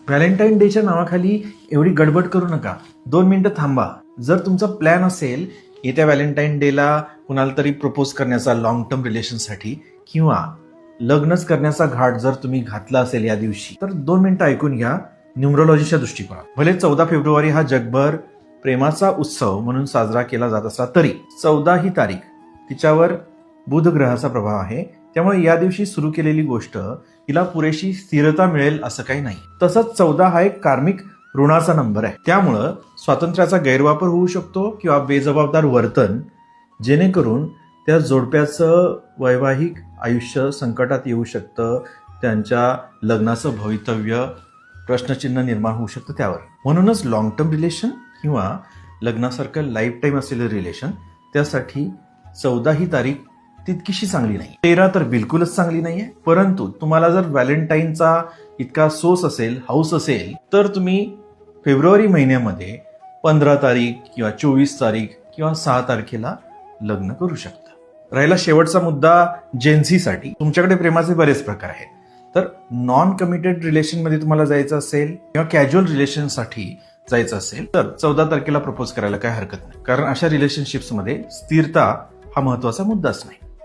Valentine डेच्या नावाखाली एवढी गडबड करू नका. 2 मिनिटं थांबा. जर तुमचा प्लॅन असेल येत्या व्हॅलेंटाईन डेला कुणाला तरी प्रपोज करण्याचा लॉंग टर्म रिलेशनसाठी किंवा लग्नच करण्याचा घाट जर तुम्ही घातला असेल या दिवशी, तर 2 मिनिटं ऐकून घ्या. न्यूमरोलॉजीच्या दृष्टिकोनात भले 14 फेब्रुवारी हा जगभर प्रेमाचा उत्सव म्हणून साजरा केला जात असला तरी 14 ही तारीख तिच्यावर बुध ग्रहाचा प्रभाव आहे. त्यामुळे या दिवशी सुरू केलेली गोष्ट हिला पुरेशी स्थिरता मिळेल असं काही नाही. तसंच 14 हा एक कार्मिक ऋणाचा नंबर आहे. त्यामुळं स्वातंत्र्याचा गैरवापर होऊ शकतो किंवा बेजबाबदार वर्तन, जेणेकरून त्या जोडप्याचं वैवाहिक आयुष्य संकटात येऊ शकतं. त्यांच्या लग्नाचं भवितव्य प्रश्नचिन्ह निर्माण होऊ शकतं त्यावर. म्हणूनच लॉंग टर्म रिलेशन किंवा लग्नासारखं लाईफ टाईम असलेलं रिलेशन त्यासाठी 14 ही तारीख तितकीशी चांगली नाही. 13 तर बिलकुलच चांगली नाहीये. परंतु तुम्हाला जर व्हॅलेंटाईनचा इतका सोस असेल, हाऊस असेल, तर तुम्ही फेब्रुवारी महिन्यामध्ये 15 तारीख किंवा 24 तारीख किंवा 6 तारखेला लग्न करू शकता. राहिला शेवटचा मुद्दा जेन्झीसाठी. तुमच्याकडे प्रेमाचे बरेच प्रकार आहेत. तर नॉन कमिटेड रिलेशनमध्ये तुम्हाला जायचं असेल किंवा कॅज्युअल रिलेशनसाठी जायचं असेल तर 14 तारखेला प्रपोज करायला काय हरकत नाही. कारण अशा रिलेशनशिप्समध्ये स्थिरता हा महत्वाचा मुद्दाच नाही.